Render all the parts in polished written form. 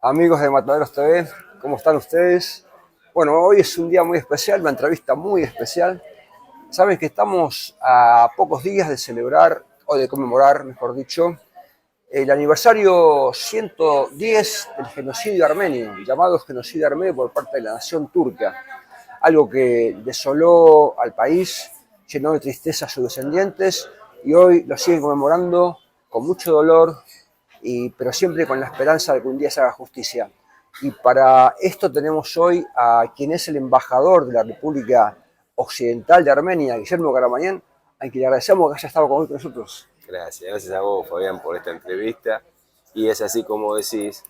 Amigos de Mataderos TV, ¿cómo están ustedes? Bueno, hoy es un día muy especial, una entrevista muy especial. Saben que estamos a pocos días de celebrar, o de conmemorar, mejor dicho, el aniversario 110 del genocidio armenio, llamado genocidio armenio por parte de la nación turca. Algo que desoló al país, llenó de tristeza a sus descendientes y hoy lo siguen conmemorando con mucho dolor, pero siempre con la esperanza de que un día se haga justicia. Y para esto tenemos hoy a quien es el embajador de la República Occidental de Armenia, Guillermo Karamanyan, a quien le agradecemos que haya estado con nosotros. Gracias a vos, Fabián, por esta entrevista. Y es así como decís,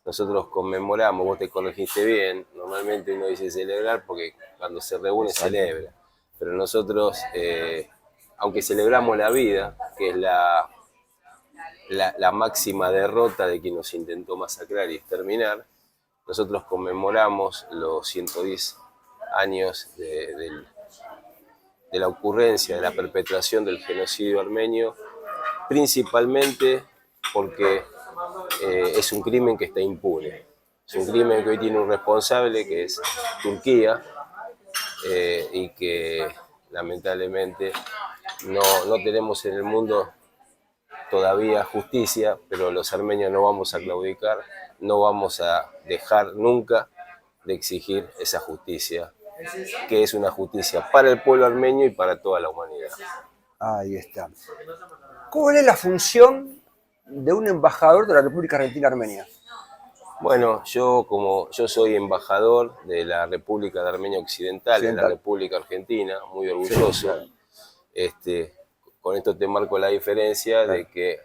nosotros conmemoramos, vos te corregiste bien, normalmente uno dice celebrar porque cuando se reúne celebra, pero nosotros, aunque celebramos la vida, que es la máxima derrota de quien nos intentó masacrar y exterminar, nosotros conmemoramos los 110 años de la ocurrencia, de la perpetración del genocidio armenio, principalmente porque es un crimen que está impune. Es un crimen que hoy tiene un responsable, que es Turquía, y que lamentablemente no tenemos en el mundo todavía justicia, pero los armenios no vamos a claudicar, no vamos a dejar nunca de exigir esa justicia, que es una justicia para el pueblo armenio y para toda la humanidad. Ahí está. ¿Cuál es la función de un embajador de la República Argentina Armenia? Bueno, yo soy embajador de la República de Armenia Occidental en la Occidental. República Argentina, muy Sí, orgulloso. claro. Con esto te marco la diferencia de que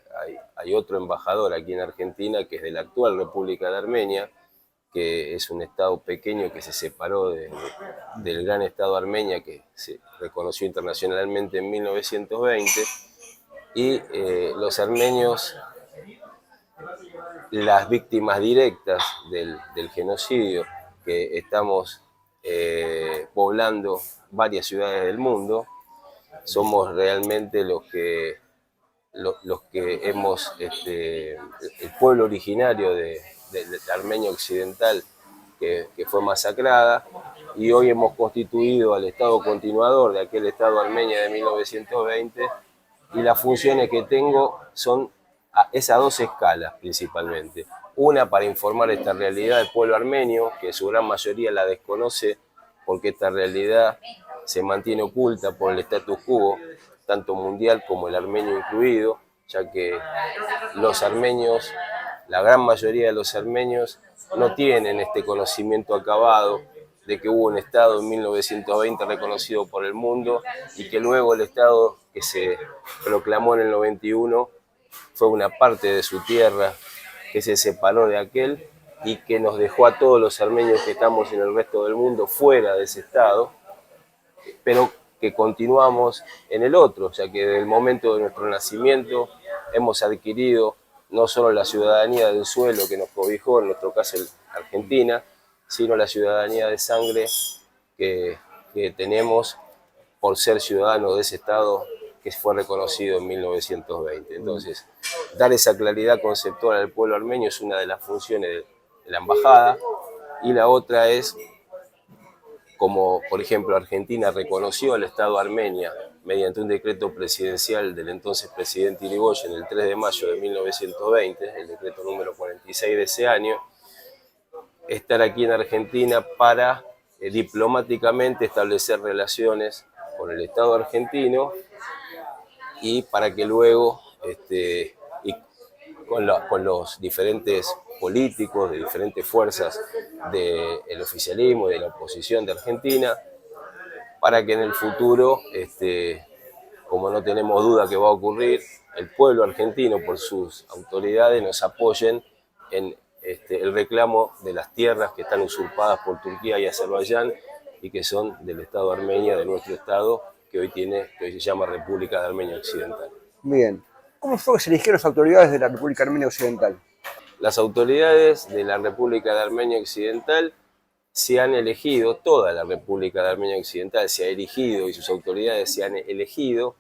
hay otro embajador aquí en Argentina que es de la actual República de Armenia, que es un estado pequeño que se separó del gran estado Armenia que se reconoció internacionalmente en 1920, y los armenios, las víctimas directas del genocidio, que estamos poblando varias ciudades del mundo, somos realmente los que hemos, el pueblo originario de Armenia Occidental que fue masacrada, y hoy hemos constituido al Estado continuador de aquel Estado Armenia de 1920, y las funciones que tengo son a dos escalas principalmente. Una, para informar esta realidad del pueblo armenio, que su gran mayoría la desconoce porque esta realidad se mantiene oculta por el status quo, tanto mundial como el armenio incluido, ya que los armenios, la gran mayoría de los armenios, no tienen este conocimiento acabado de que hubo un Estado en 1920 reconocido por el mundo, y que luego el Estado que se proclamó en el 91 fue una parte de su tierra que se separó de aquel y que nos dejó a todos los armenios que estamos en el resto del mundo fuera de ese Estado, pero que continuamos en el otro, ya que desde el momento de nuestro nacimiento hemos adquirido no solo la ciudadanía del suelo que nos cobijó, en nuestro caso Argentina, sino la ciudadanía de sangre que tenemos por ser ciudadanos de ese Estado que fue reconocido en 1920. Entonces, dar esa claridad conceptual al pueblo armenio es una de las funciones de la embajada, y la otra es, como por ejemplo Argentina reconoció al Estado Armenia mediante un decreto presidencial del entonces presidente Irigoyen el 3 de mayo de 1920, el decreto número 46 de ese año, estar aquí en Argentina para diplomáticamente establecer relaciones con el Estado argentino, y para que luego y con los diferentes políticos de diferentes fuerzas del oficialismo y de la oposición de Argentina, para que en el futuro, como no tenemos duda que va a ocurrir, el pueblo argentino por sus autoridades nos apoyen en el reclamo de las tierras que están usurpadas por Turquía y Azerbaiyán y que son del Estado Armenia, de nuestro Estado, que hoy se llama República de Armenia Occidental. Bien. ¿Cómo fue que se eligieron las autoridades de la República Armenia Occidental? Las autoridades de la República de Armenia Occidental se han elegido, toda la República de Armenia Occidental se ha elegido y sus autoridades se han elegido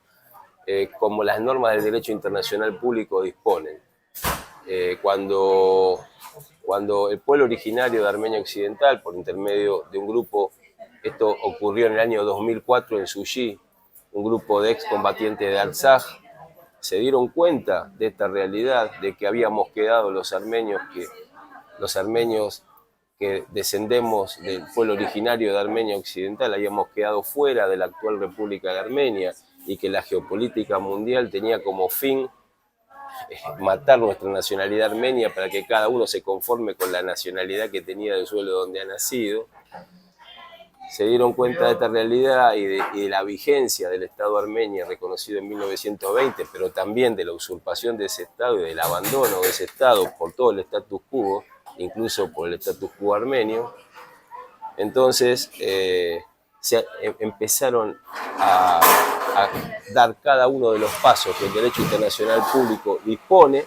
como las normas del derecho internacional público disponen. cuando el pueblo originario de Armenia Occidental, por intermedio de un grupo, esto ocurrió en el año 2004 en Sushi, un grupo de excombatientes de Artsaj, se dieron cuenta de esta realidad, de que habíamos quedado los armenios que descendemos del pueblo originario de Armenia Occidental, habíamos quedado fuera de la actual República de Armenia y que la geopolítica mundial tenía como fin matar nuestra nacionalidad armenia para que cada uno se conforme con la nacionalidad que tenía del suelo donde ha nacido. Se dieron cuenta de esta realidad y de la vigencia del Estado armenio reconocido en 1920, pero también de la usurpación de ese Estado y del abandono de ese Estado por todo el status quo, incluso por el status quo armenio. Entonces empezaron a dar cada uno de los pasos que el derecho internacional público dispone,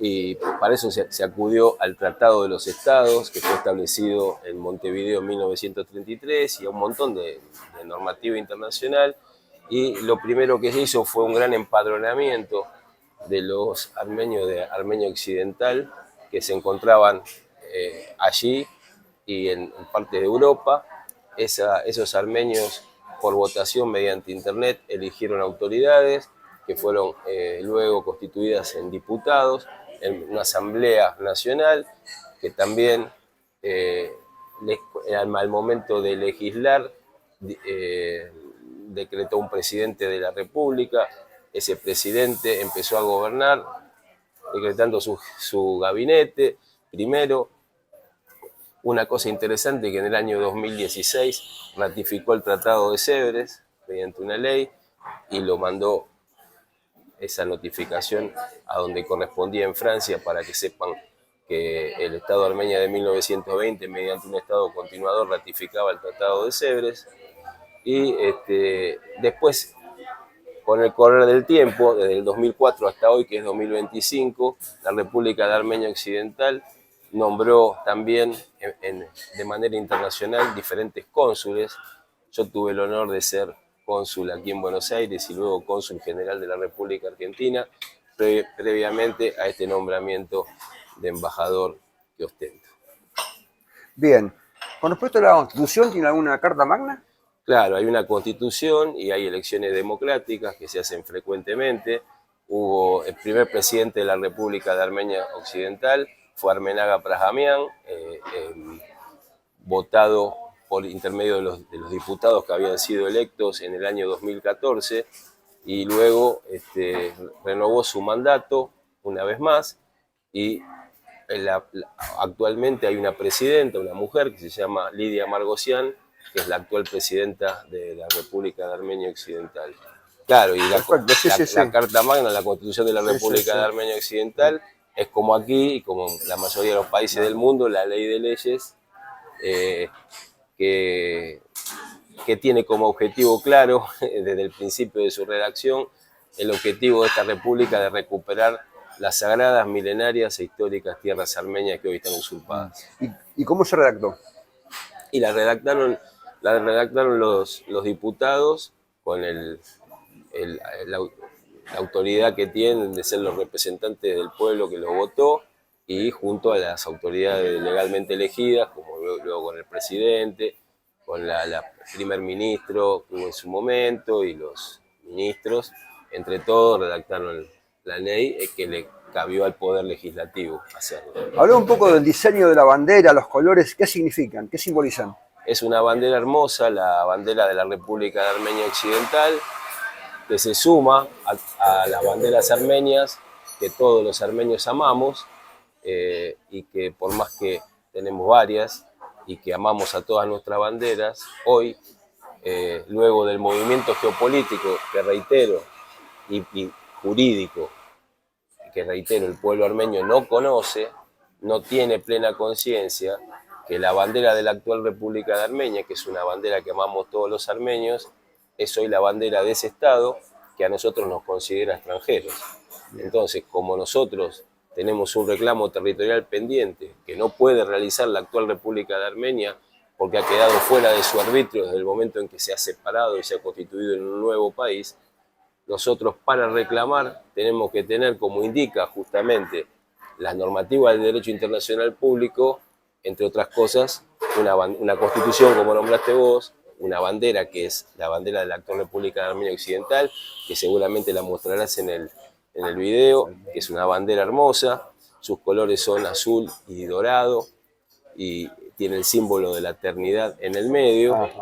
y para eso se acudió al Tratado de los Estados, que fue establecido en Montevideo en 1933, y a un montón de normativa internacional. Y lo primero que se hizo fue un gran empadronamiento de los armenios de Armenia Occidental que se encontraban allí y en partes de Europa. Esos armenios, por votación mediante internet, eligieron autoridades que fueron luego constituidas en diputados, en una asamblea nacional que también al momento de legislar decretó un presidente de la República. Ese presidente empezó a gobernar decretando su gabinete. Primero, una cosa interesante, que en el año 2016 ratificó el Tratado de Sèvres mediante una ley y lo mandó esa notificación a donde correspondía en Francia, para que sepan que el Estado armenio de 1920, mediante un Estado continuador, ratificaba el Tratado de Sèvres. Y después, con el correr del tiempo, desde el 2004 hasta hoy, que es 2025, la República de Armenia Occidental nombró también de manera internacional diferentes cónsules. Yo tuve el honor de ser cónsul aquí en Buenos Aires y luego cónsul general de la República Argentina, previamente a este nombramiento de embajador que ostento. Bien. Con respecto a la Constitución, ¿tiene alguna carta magna? Claro, hay una Constitución y hay elecciones democráticas que se hacen frecuentemente. Hubo el primer presidente de la República de Armenia Occidental, fue Armenaga Brahamian, votado por intermedio de los diputados que habían sido electos en el año 2014, y luego renovó su mandato una vez más, y actualmente hay una presidenta, una mujer que se llama Lidia Margosian, que es la actual presidenta de la República de Armenia Occidental. Claro, y la Carta Magna, la Constitución de la República de Armenia Occidental, es como aquí y como la mayoría de los países del mundo, la ley de leyes que tiene como objetivo claro, desde el principio de su redacción, el objetivo de esta república de recuperar las sagradas, milenarias e históricas tierras armenias que hoy están usurpadas. ¿Y cómo se redactó? Y la redactaron los diputados con la autoridad que tienen de ser los representantes del pueblo que los votó, y junto a las autoridades legalmente elegidas, como luego con el presidente, con la primer ministro que hubo en su momento y los ministros, entre todos redactaron la ley que le cabió al Poder Legislativo hacerlo. Habló un poco del diseño de la bandera, los colores, ¿qué significan? ¿Qué simbolizan? Es una bandera hermosa, la bandera de la República de Armenia Occidental, que se suma a las banderas armenias que todos los armenios amamos, y que por más que tenemos varias y que amamos a todas nuestras banderas, hoy, luego del movimiento geopolítico que reitero y jurídico, que reitero, el pueblo armenio no conoce, no tiene plena conciencia que la bandera de la actual República de Armenia, que es una bandera que amamos todos los armenios, es hoy la bandera de ese Estado que a nosotros nos considera extranjeros. Entonces, como nosotros tenemos un reclamo territorial pendiente que no puede realizar la actual República de Armenia porque ha quedado fuera de su arbitrio desde el momento en que se ha separado y se ha constituido en un nuevo país, nosotros para reclamar tenemos que tener, como indica justamente las normativas del derecho internacional público, entre otras cosas, una constitución, como nombraste vos, una bandera que es la bandera de la actual República de Armenia Occidental, que seguramente la mostrarás en el video, que es una bandera hermosa, sus colores son azul y dorado, y tiene el símbolo de la eternidad en el medio. Ajá.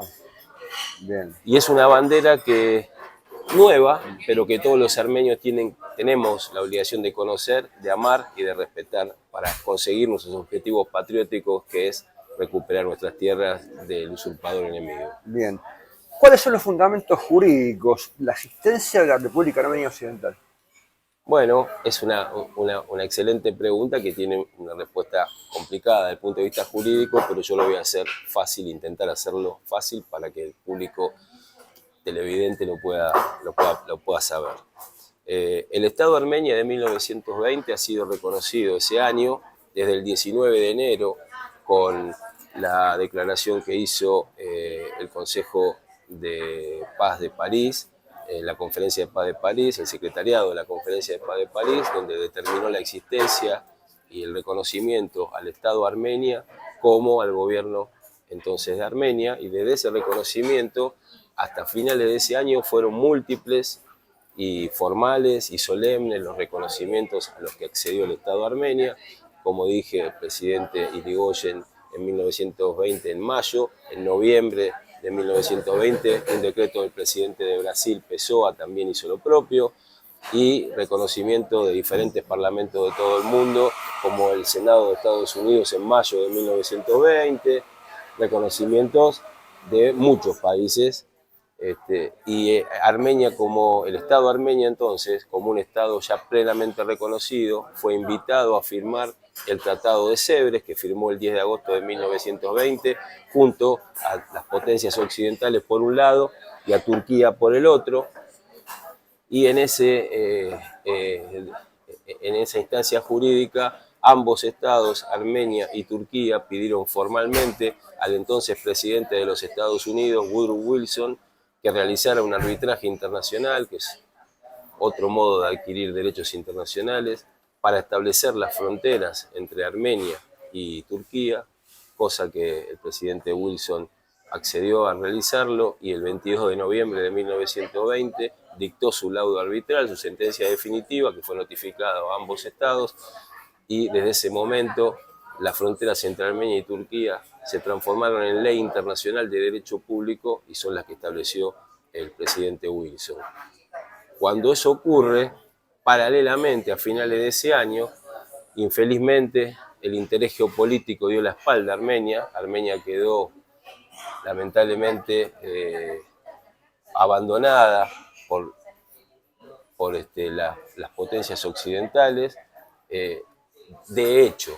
Bien. Y es una bandera que nueva, pero que todos los armenios tenemos la obligación de conocer, de amar y de respetar para conseguir nuestros objetivos patrióticos, que es recuperar nuestras tierras del usurpador enemigo. Bien. ¿Cuáles son los fundamentos jurídicos de la existencia de la República Armenia Occidental? Bueno, es una excelente pregunta que tiene una respuesta complicada desde el punto de vista jurídico, pero yo lo voy a hacer fácil, intentar hacerlo fácil para que el público televidente lo pueda saber. El Estado Armenia de 1920 ha sido reconocido ese año, desde el 19 de enero, con la declaración que hizo el Consejo de Paz de París, la Conferencia de Paz de París, el secretariado de la Conferencia de Paz de París, donde determinó la existencia y el reconocimiento al Estado Armenia como al gobierno entonces de Armenia, y desde ese reconocimiento hasta finales de ese año fueron múltiples y formales y solemnes los reconocimientos a los que accedió el Estado Armenia. Como dije, el presidente Irigoyen en 1920 en mayo, en noviembre de 1920 un decreto del presidente de Brasil, Pessoa, también hizo lo propio, y reconocimiento de diferentes parlamentos de todo el mundo, como el Senado de Estados Unidos en mayo de 1920, reconocimientos de muchos países, y Armenia, como el Estado Armenia entonces, como un Estado ya plenamente reconocido, fue invitado a firmar el Tratado de Sèvres, que firmó el 10 de agosto de 1920, junto a las potencias occidentales por un lado y a Turquía por el otro, y en esa instancia jurídica ambos estados, Armenia y Turquía, pidieron formalmente al entonces presidente de los Estados Unidos, Woodrow Wilson, que realizara un arbitraje internacional, que es otro modo de adquirir derechos internacionales, para establecer las fronteras entre Armenia y Turquía, cosa que el presidente Wilson accedió a realizarlo, y el 22 de noviembre de 1920 dictó su laudo arbitral, su sentencia definitiva, que fue notificada a ambos estados, y desde ese momento las fronteras entre Armenia y Turquía se transformaron en ley internacional de derecho público y son las que estableció el presidente Wilson. Cuando eso ocurre, paralelamente a finales de ese año, infelizmente el interés geopolítico dio la espalda a Armenia. Armenia quedó lamentablemente abandonada por las potencias occidentales, de hecho,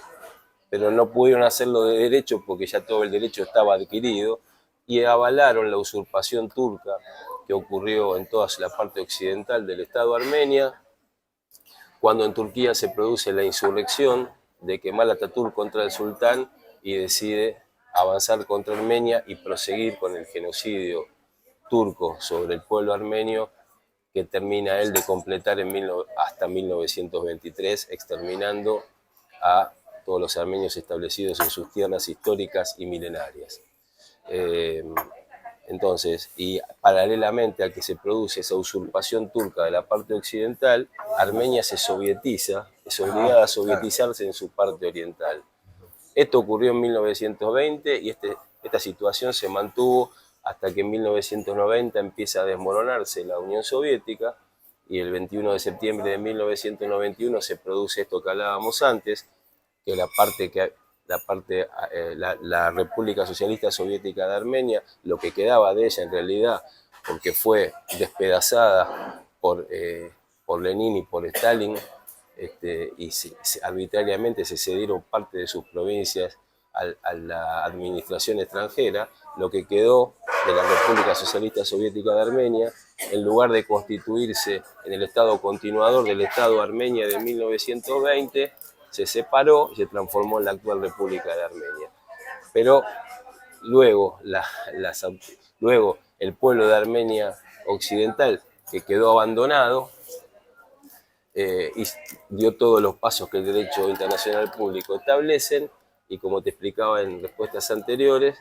pero no pudieron hacerlo de derecho porque ya todo el derecho estaba adquirido, y avalaron la usurpación turca que ocurrió en toda la parte occidental del Estado Armenia, cuando en Turquía se produce la insurrección de Kemal Atatürk contra el sultán y decide avanzar contra Armenia y proseguir con el genocidio turco sobre el pueblo armenio, que termina él de completar hasta 1923, exterminando a todos los armenios establecidos en sus tierras históricas y milenarias. Entonces, y paralelamente a que se produce esa usurpación turca de la parte occidental, Armenia se sovietiza, es obligada a sovietizarse en su parte oriental. Esto ocurrió en 1920 y esta situación se mantuvo hasta que en 1990 empieza a desmoronarse la Unión Soviética, y el 21 de septiembre de 1991 se produce esto que hablábamos antes, que la República Socialista Soviética de Armenia, lo que quedaba de ella en realidad, porque fue despedazada por Lenin y por Stalin, y arbitrariamente se cedieron parte de sus provincias a la administración extranjera. Lo que quedó de la República Socialista Soviética de Armenia, en lugar de constituirse en el Estado continuador del Estado Armenia de 1920, se separó y se transformó en la actual República de Armenia. Pero luego el pueblo de Armenia Occidental que quedó abandonado y dio todos los pasos que el derecho internacional público establecen, y como te explicaba en respuestas anteriores,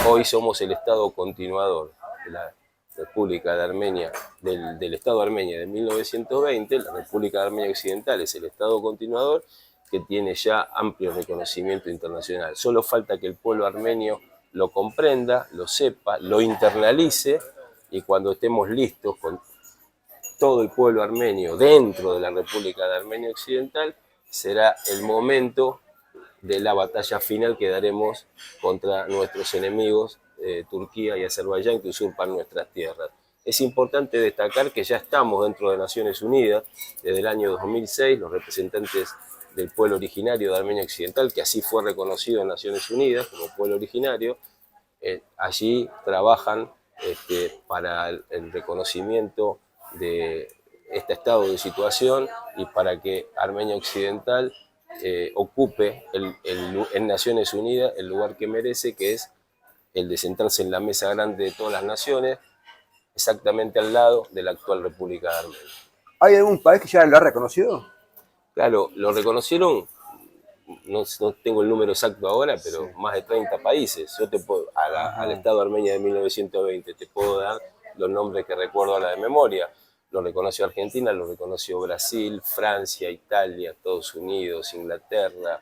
hoy somos el Estado continuador de la República de Armenia, del Estado de Armenia de 1920. La República de Armenia Occidental es el Estado continuador que tiene ya amplio reconocimiento internacional. Solo falta que el pueblo armenio lo comprenda, lo sepa, lo internalice, y cuando estemos listos con todo el pueblo armenio dentro de la República de Armenia Occidental, será el momento de la batalla final que daremos contra nuestros enemigos, Turquía y Azerbaiyán, que usurpan nuestras tierras. Es importante destacar que ya estamos dentro de Naciones Unidas desde el año 2006, los representantes del pueblo originario de Armenia Occidental, que así fue reconocido en Naciones Unidas como pueblo originario, allí trabajan para el reconocimiento de este estado de situación y para que Armenia Occidental ocupe en Naciones Unidas el lugar que merece, que es el de sentarse en la mesa grande de todas las naciones, exactamente al lado de la actual República de Armenia. ¿Hay algún país que ya lo ha reconocido? Claro, lo reconocieron, no tengo el número exacto ahora, pero sí, más de 30 países. Yo te puedo, al Estado de Armenia de 1920, te puedo dar los nombres que recuerdo ahora de memoria. Lo reconoció Argentina, lo reconoció Brasil, Francia, Italia, Estados Unidos, Inglaterra,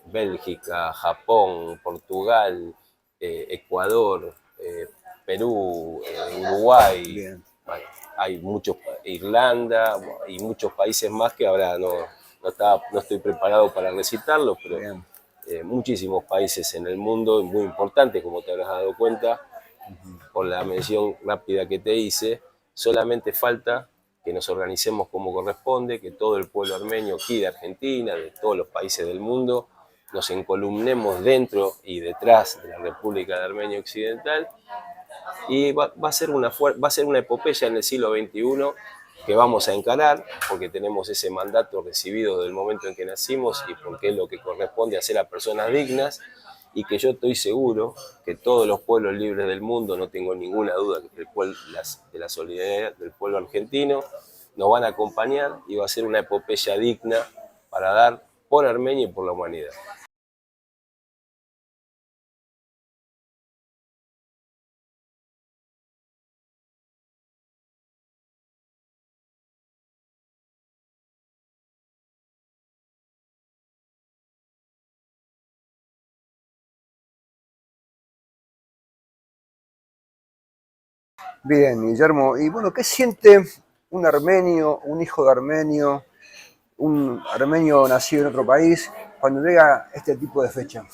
Bélgica, Japón, Portugal, Ecuador, Perú, Uruguay. Bueno, hay muchos, Irlanda y muchos países más que ahora no estoy preparado para recitarlos, pero muchísimos países en el mundo muy importantes, como te habrás dado cuenta por la mención rápida que te hice. Solamente falta que nos organicemos como corresponde, que todo el pueblo armenio aquí de Argentina, de todos los países del mundo, nos encolumnemos dentro y detrás de la República de Armenia Occidental, y va a ser una epopeya en el siglo XXI que vamos a encarar, porque tenemos ese mandato recibido desde el momento en que nacimos y porque es lo que corresponde hacer a personas dignas, y que yo estoy seguro que todos los pueblos libres del mundo, no tengo ninguna duda que de la solidaridad del pueblo argentino, nos van a acompañar, y va a ser una epopeya digna para dar por Armenia y por la humanidad. Bien, Guillermo. Y bueno, ¿qué siente un armenio, un hijo de armenio, un armenio nacido en otro país, cuando llega este tipo de fecha?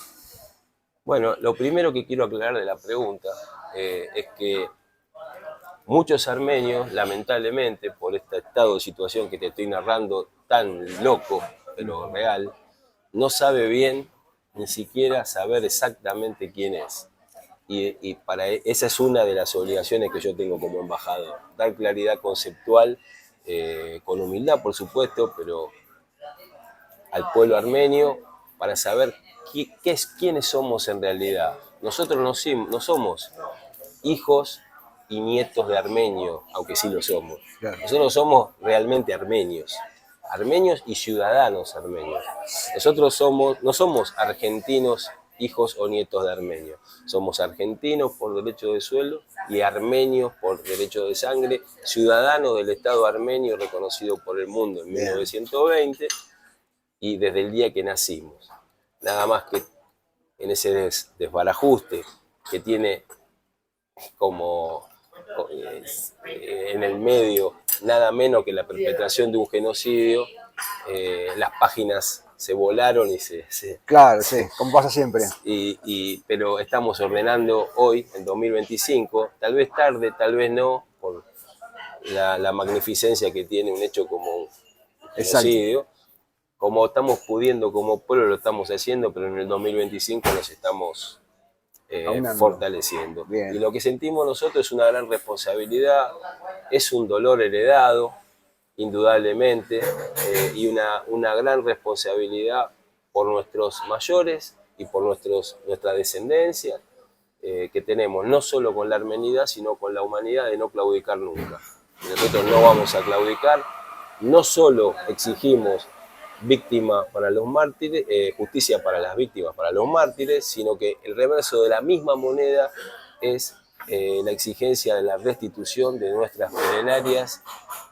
Bueno, lo primero que quiero aclarar de la pregunta es que muchos armenios, lamentablemente, por este estado de situación que te estoy narrando, tan loco, pero real, no sabe bien ni siquiera saber exactamente quién es. Y esa es una de las obligaciones que yo tengo como embajador, dar claridad conceptual, con humildad, por supuesto, pero al pueblo armenio, para saber quiénes somos en realidad. Nosotros no somos hijos y nietos de armenios, aunque sí lo somos. Claro. Nosotros somos realmente armenios y ciudadanos armenios. Nosotros no somos argentinos, hijos o nietos de armenios. Somos argentinos por derecho de suelo y armenios por derecho de sangre, ciudadanos del Estado armenio reconocido por el mundo en 1920 y desde el día que nacimos. Nada más que en ese desbarajuste que tiene como en el medio nada menos que la perpetración de un genocidio, las páginas se volaron y Claro, sí, como pasa siempre. Pero estamos ordenando hoy, en 2025, tal vez tarde, tal vez no, por la magnificencia que tiene un hecho como un genocidio. Exacto. Como estamos pudiendo como pueblo lo estamos haciendo, pero en el 2025 nos estamos fortaleciendo. Bien. Y lo que sentimos nosotros es una gran responsabilidad, es un dolor heredado, indudablemente, y una gran responsabilidad por nuestros mayores y por nuestra descendencia, que tenemos no solo con la armenidad, sino con la humanidad, de no claudicar nunca. nosotros no vamos a claudicar. No solo exigimos víctima para los mártires, justicia para las víctimas, para los mártires, sino que el reverso de la misma moneda es la exigencia de la restitución de nuestras milenarias,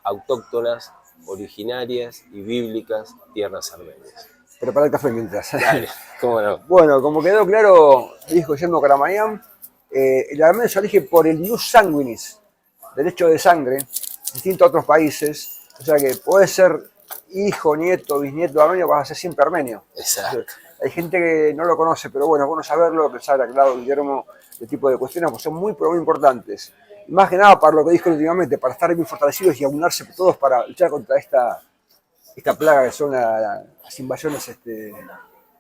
autóctonas, originarias y bíblicas tierras armenias. Prepara el café mientras. Dale, cómo no. Bueno, como quedó claro, dijo Guillermo Karamanyan, el armenio se elige por el ius sanguinis, derecho de sangre, distinto a otros países. O sea que puedes ser hijo, nieto, bisnieto armenio, vas a ser siempre armenio. Exacto. Hay gente que no lo conoce, pero bueno, es bueno saberlo, que sabe aclarado Guillermo de tipo de cuestiones, porque son muy, pero muy importantes. Y más que nada para lo que dijo últimamente, para estar bien fortalecidos y aunarse todos para luchar contra esta plaga que son las invasiones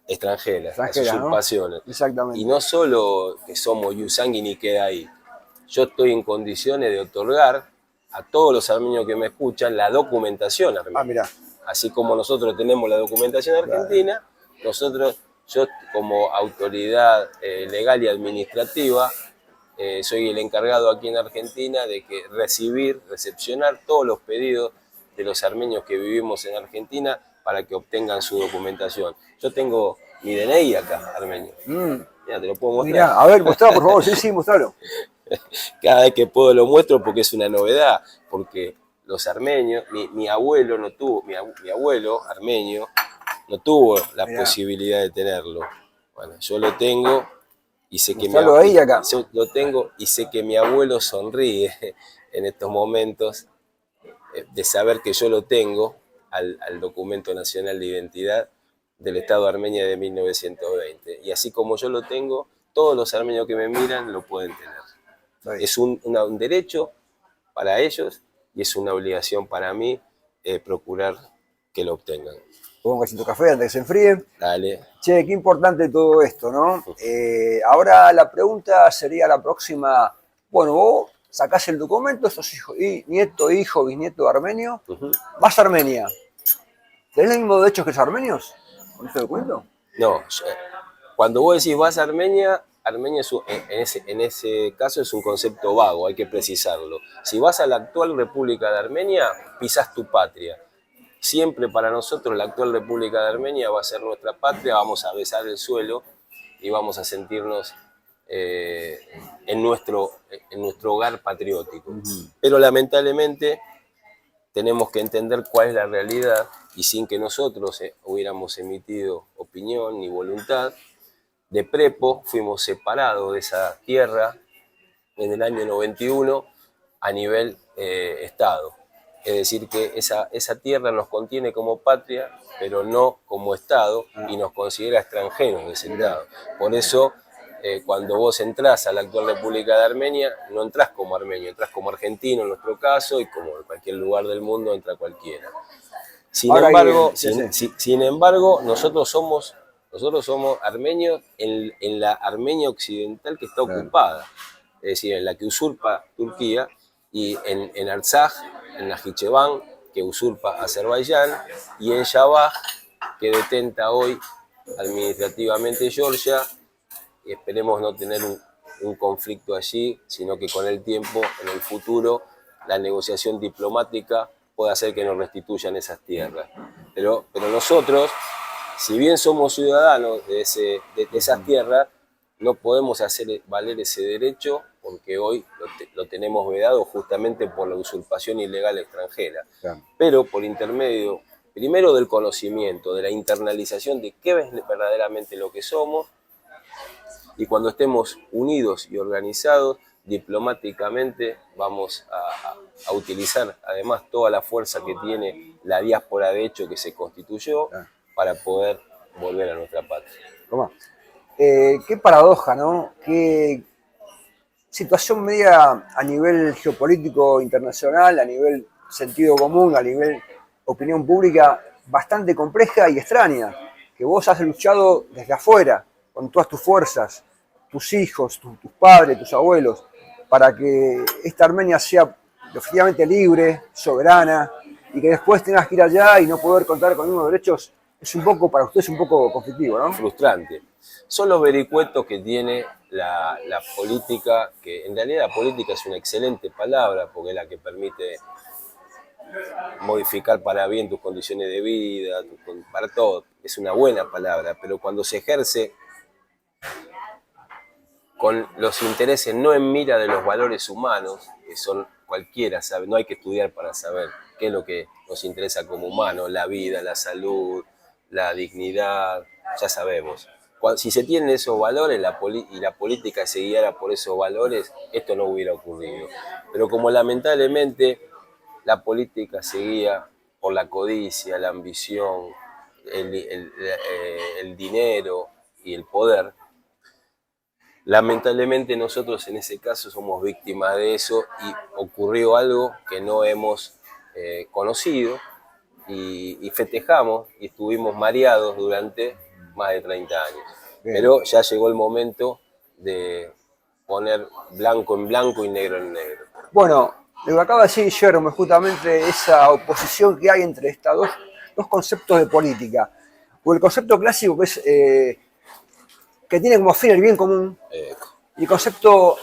Extranjeras, las usurpaciones. ¿no? Exactamente. Y no solo que somos ius sanguinis y queda ahí. Yo estoy en condiciones de otorgar a todos los armenios que me escuchan la documentación armenia. Mirá. Así como nosotros tenemos la documentación argentina, yo como autoridad legal y administrativa, soy el encargado aquí en Argentina de que recepcionar todos los pedidos de los armenios que vivimos en Argentina para que obtengan su documentación. Yo tengo mi DNI acá, armenio. Mira, te lo puedo mostrar. Mirá, a ver, mostralo por favor, sí, mostralo. Cada vez que puedo lo muestro porque es una novedad, porque los armenios, mi abuelo no tuvo, mi abuelo armenio no tuvo la posibilidad de tenerlo. Bueno, yo lo tengo y sé que yo lo tengo y sé que mi abuelo sonríe en estos momentos de saber que yo lo tengo al documento nacional de identidad del Estado Armenio de 1920. Y así como yo lo tengo, todos los armenios que me miran lo pueden tener. Es un derecho para ellos y es una obligación para mí procurar que lo obtengan. Pongo un vasito de café antes que se enfríe. Dale. Che, qué importante todo esto, ¿no? Ahora la pregunta sería la próxima. Bueno, vos sacás el documento, sos nieto, hijo, bisnieto armenio, vas a Armenia. ¿Tenés los mismos derechos que los armenios con este documento? No, cuando vos decís vas a Armenia, Armenia en ese caso es un concepto vago, hay que precisarlo. Si vas a la actual República de Armenia, pisás tu patria. Siempre para nosotros la actual República de Armenia va a ser nuestra patria, vamos a besar el suelo y vamos a sentirnos en nuestro hogar patriótico. Pero lamentablemente tenemos que entender cuál es la realidad y sin que nosotros hubiéramos emitido opinión ni voluntad, de prepo fuimos separados de esa tierra en el año 91 a nivel Estado. Es decir, que esa tierra nos contiene como patria, pero no como Estado, y nos considera extranjeros de ese Estado. Por eso, cuando vos entrás a la actual República de Armenia, no entrás como armenio, entrás como argentino en nuestro caso, y como en cualquier lugar del mundo entra cualquiera. Sin embargo, nosotros somos armenios en la Armenia occidental que está ocupada, es decir, en la que usurpa Turquía, y en Artsaj, en Najicheván, que usurpa Azerbaiyán, y en Shabaj, que detenta hoy administrativamente Georgia, y esperemos no tener un conflicto allí, sino que con el tiempo, en el futuro, la negociación diplomática puede hacer que nos restituyan esas tierras. Pero nosotros, si bien somos ciudadanos de esas tierras, no podemos hacer valer ese derecho porque hoy lo tenemos vedado justamente por la usurpación ilegal extranjera. Claro. Pero por intermedio, primero del conocimiento, de la internalización de qué es verdaderamente lo que somos, y cuando estemos unidos y organizados, diplomáticamente vamos a utilizar además toda la fuerza que tiene la diáspora de hecho que se constituyó para poder volver a nuestra patria. Toma. Qué paradoja, ¿no? Qué situación media a nivel geopolítico internacional, a nivel sentido común, a nivel opinión pública, bastante compleja y extraña, que vos has luchado desde afuera, con todas tus fuerzas, tus hijos, tus padres, tus abuelos, para que esta Armenia sea efectivamente libre, soberana, y que después tengas que ir allá y no poder contar con unos derechos, es un poco, para ustedes, un poco conflictivo, ¿no? Frustrante. Son los vericuetos que tiene la política, que en realidad la política es una excelente palabra porque es la que permite modificar para bien tus condiciones de vida, para todo, es una buena palabra, pero cuando se ejerce con los intereses no en mira de los valores humanos, que son cualquiera sabe, no hay que estudiar para saber qué es lo que nos interesa como humanos, la vida, la salud, la dignidad, ya sabemos. Si se tienen esos valores y la política se guiara por esos valores, esto no hubiera ocurrido. Pero como lamentablemente la política se guía por la codicia, la ambición, el dinero y el poder, lamentablemente nosotros en ese caso somos víctimas de eso y ocurrió algo que no hemos conocido y festejamos y estuvimos mareados durante más de 30 años. Bien. Pero ya llegó el momento de poner blanco en blanco y negro en negro. Bueno, lo que acaba de decir Guillermo es justamente esa oposición que hay entre estos dos conceptos de política. O el concepto clásico que es que tiene como fin el bien común, y el concepto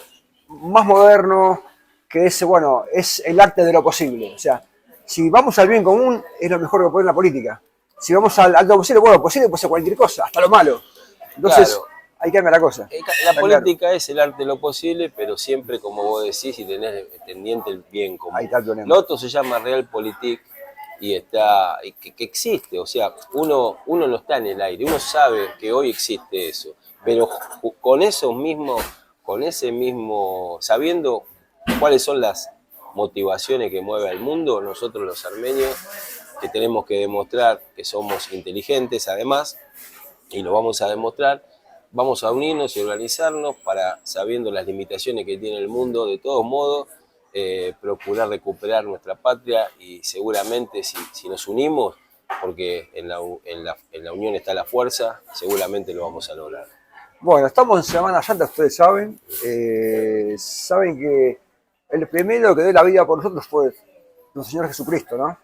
más moderno que es, bueno, es el arte de lo posible. O sea, si vamos al bien común es lo mejor que puede en la política. Si vamos al arte de lo posible, bueno, posible puede ser cualquier cosa, hasta lo malo. Entonces, claro, hay que cambiar la cosa. La política claro. Es el arte de lo posible, pero siempre, como vos decís, y tenés pendiente el bien común. Ahí está el problema. Lo otro se llama Realpolitik y que existe, o sea, uno no está en el aire, uno sabe que hoy existe eso, pero con ese mismo, sabiendo cuáles son las motivaciones que mueve al mundo, nosotros los armenios, que tenemos que demostrar que somos inteligentes además, y lo vamos a demostrar, vamos a unirnos y organizarnos para, sabiendo las limitaciones que tiene el mundo, de todos modos, procurar recuperar nuestra patria y seguramente si nos unimos, porque en la unión está la fuerza, seguramente lo vamos a lograr. Bueno, estamos en Semana Santa, ustedes saben. Saben que el primero que dio la vida por nosotros fue nuestro Señor Jesucristo, ¿no?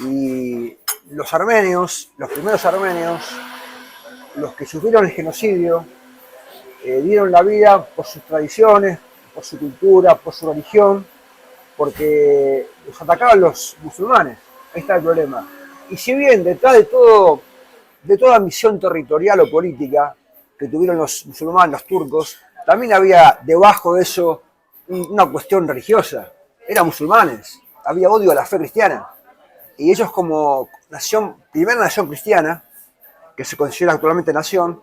Y los armenios, los primeros armenios, los que sufrieron el genocidio, dieron la vida por sus tradiciones, por su cultura, por su religión, porque los atacaban los musulmanes. Ahí está el problema. Y si bien detrás de toda ambición territorial o política que tuvieron los musulmanes, los turcos, también había debajo de eso una cuestión religiosa. Eran musulmanes, había odio a la fe cristiana. Y ellos como primera nación cristiana, que se considera actualmente nación,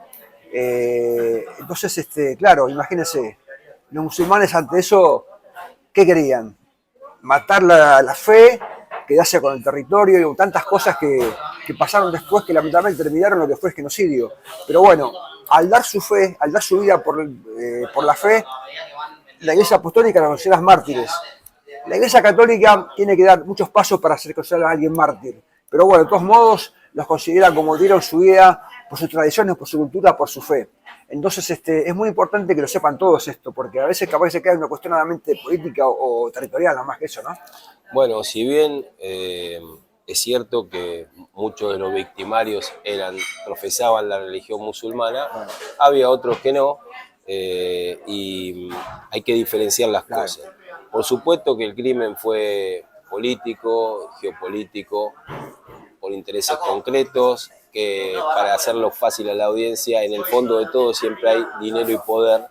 entonces, claro, imagínense, los musulmanes ante eso, ¿qué querían? Matar la fe, quedarse con el territorio y tantas cosas que pasaron después que lamentablemente terminaron lo que fue el genocidio. Pero bueno, al dar su fe, al dar su vida por la fe, la Iglesia Apostólica la considera mártires. La Iglesia Católica tiene que dar muchos pasos para ser considerada a alguien mártir. Pero bueno, de todos modos, los considera como dieron su vida por sus tradiciones, por su cultura, por su fe. Entonces es muy importante que lo sepan todos esto, porque a veces capaz se queda en una cuestión nada política o territorial, nada más que eso, ¿no? Bueno, si bien es cierto que muchos de los victimarios profesaban la religión musulmana, había otros que no, y hay que diferenciar las cosas. Por supuesto que el crimen fue político, geopolítico, por intereses concretos, que para hacerlo fácil a la audiencia, en el fondo de todo siempre hay dinero y poder,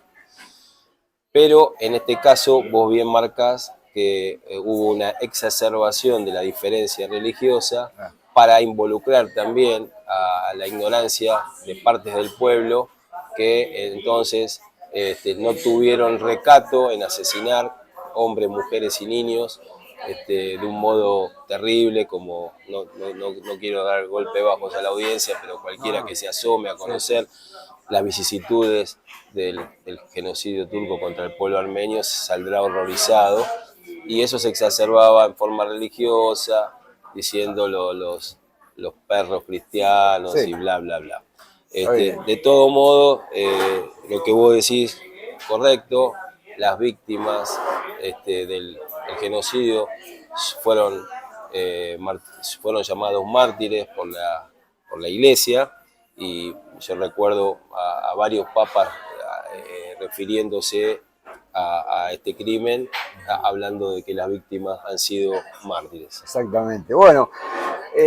pero en este caso vos bien marcás que hubo una exacerbación de la diferencia religiosa para involucrar también a la ignorancia de partes del pueblo que entonces no tuvieron recato en asesinar hombres, mujeres y niños de un modo terrible, como no quiero dar golpe bajos a la audiencia, pero cualquiera que se asome a conocer las vicisitudes del genocidio turco contra el pueblo armenio saldrá horrorizado, y eso se exacerbaba en forma religiosa, diciendo los perros cristianos y bla, bla, bla. De todo modo, lo que vos decís, correcto, las víctimas del genocidio fueron llamados mártires por la Iglesia, y yo recuerdo a varios papas refiriéndose a este crimen, hablando de que las víctimas han sido mártires. Exactamente. Bueno,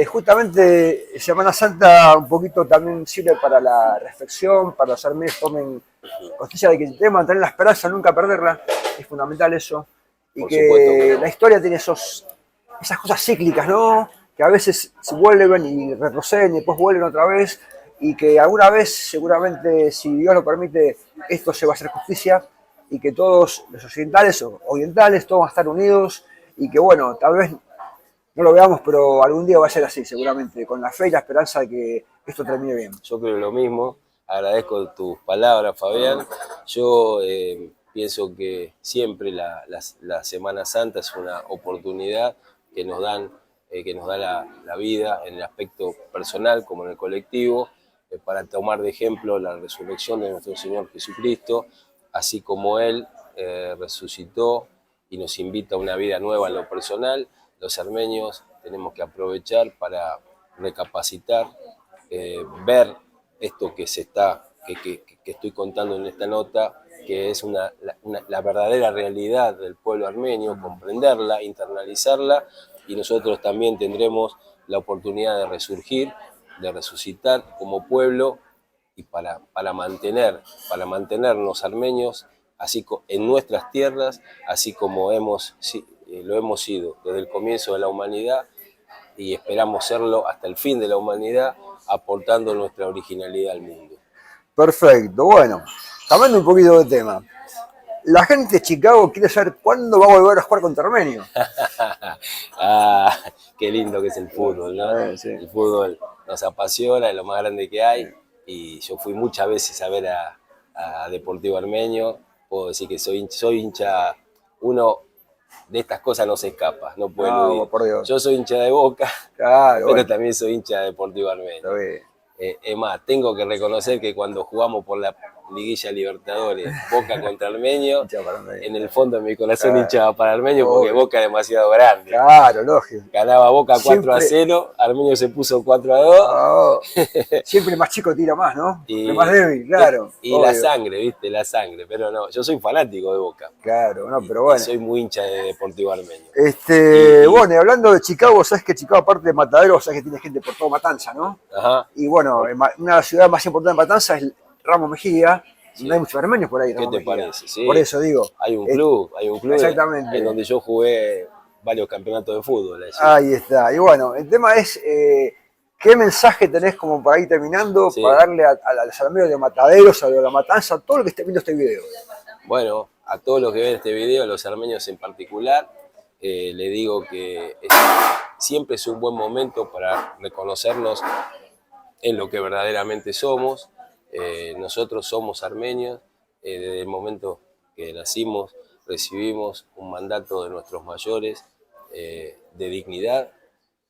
justamente Semana Santa un poquito también sirve para la reflexión, para los armenios tomen conciencia de que deben mantener la esperanza, nunca perderla, es fundamental eso, y Por que supuesto. la historia tiene esas cosas cíclicas, ¿no? Que a veces se vuelven y retroceden y después vuelven otra vez, y que alguna vez, seguramente, si Dios lo permite, esto se va a hacer justicia, y que todos los occidentales o orientales, todos van a estar unidos, y que bueno, tal vez no lo veamos, pero algún día va a ser así, seguramente, con la fe y la esperanza de que esto termine bien. Yo creo lo mismo, agradezco tus palabras, Fabián. Yo pienso que siempre la Semana Santa es una oportunidad que nos da la vida en el aspecto personal como en el colectivo, para tomar de ejemplo la resurrección de nuestro Señor Jesucristo, así como Él resucitó y nos invita a una vida nueva en lo personal. Los armenios tenemos que aprovechar para recapacitar, ver esto que estoy contando en esta nota, que es la verdadera realidad del pueblo armenio, comprenderla, internalizarla, y nosotros también tendremos la oportunidad de resurgir, de resucitar como pueblo, y para mantenernos armenios así en nuestras tierras, así como lo hemos sido desde el comienzo de la humanidad, y esperamos serlo hasta el fin de la humanidad, aportando nuestra originalidad al mundo. Perfecto, bueno, cambiando un poquito de tema. La gente de Chicago quiere saber cuándo va a volver a jugar contra Armenio. Ah, qué lindo que es el fútbol, ¿no? Sí. El fútbol nos apasiona, es lo más grande que hay, y yo fui muchas veces a ver a Deportivo Armenio. Puedo decir que soy hincha, uno de estas cosas no se escapa, no puede eludir. Por Dios. Yo soy hincha de Boca, claro, pero también soy hincha de Deportivo Armenio. Está bien. Es más, tengo que reconocer que cuando jugamos por la Liguilla Libertadores, Boca contra Armenio, en el fondo de mi corazón hinchaba para Armenio, porque Boca es demasiado grande. Claro, lógico. Ganaba Boca 4-0, Armenio se puso 4-2. Oh, siempre el más chico tira más, ¿no? El más débil, claro. Y la sangre, ¿viste? La sangre. Pero no, yo soy fanático de Boca. Claro, no, pero bueno. Soy muy hincha de Deportivo Armenio. Bueno, y hablando de Chicago, sabes que Chicago, aparte de Matadero, sabes que tiene gente por todo Matanza, ¿no? Ajá. Y bueno, una de las ciudades más importantes de Matanza es Ramos Mejía. Sí. No hay muchos armenios por ahí. ¿Qué te parece? Sí. Por eso digo. Hay un club exactamente. En donde yo jugué varios campeonatos de fútbol. Allí. Ahí está. Y bueno, el tema es, ¿qué mensaje tenés como para ir terminando, para darle a los armenios de Mataderos, a la Matanza, a todo lo que esté viendo este video? Bueno, a todos los que ven este video, a los armenios en particular, le digo que siempre es un buen momento para reconocernos en lo que verdaderamente somos. Nosotros somos armenios, desde el momento que nacimos recibimos un mandato de nuestros mayores de dignidad,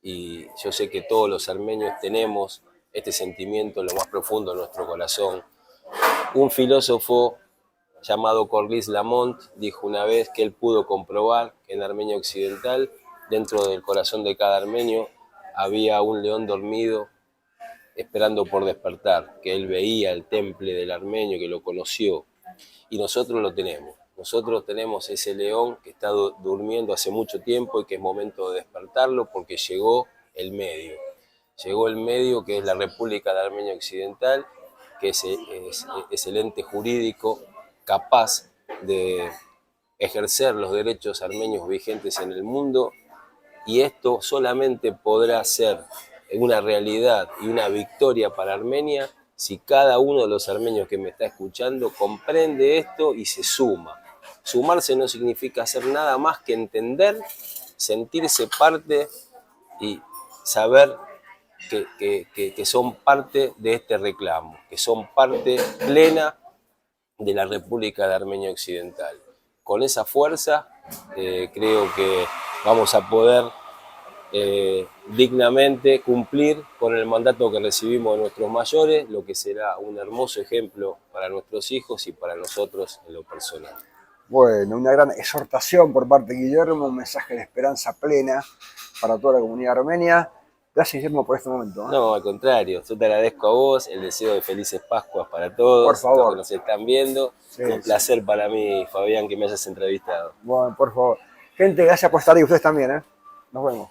y yo sé que todos los armenios tenemos este sentimiento en lo más profundo de nuestro corazón. Un filósofo llamado Corliss Lamont dijo una vez que él pudo comprobar que en Armenia Occidental, dentro del corazón de cada armenio, había un león dormido esperando por despertar, que él veía el temple del armenio, que lo conoció, y nosotros lo tenemos. Nosotros tenemos ese león que está durmiendo hace mucho tiempo y que es momento de despertarlo, porque llegó el medio. Llegó el medio, que es la República de Armenia Occidental, que es el ente jurídico capaz de ejercer los derechos armenios vigentes en el mundo, y esto solamente podrá ser una realidad y una victoria para Armenia si cada uno de los armenios que me está escuchando comprende esto y se suma. Sumarse no significa hacer nada más que entender, sentirse parte y saber que son parte de este reclamo, que son parte plena de la República de Armenia Occidental. Con esa fuerza creo que vamos a poder dignamente cumplir con el mandato que recibimos de nuestros mayores, lo que será un hermoso ejemplo para nuestros hijos y para nosotros en lo personal. Bueno, una gran exhortación por parte de Guillermo, un mensaje de esperanza plena para toda la comunidad armenia. Gracias, Guillermo, por este momento. ¿Eh? No, al contrario, yo te agradezco a vos, el deseo de felices Pascuas para todos, Por favor. los que nos están viendo. Sí, Un placer para mí, Fabián, que me hayas entrevistado. Bueno, por favor. Gente, gracias por estar ahí. Ustedes también, ¿eh? Nos vemos.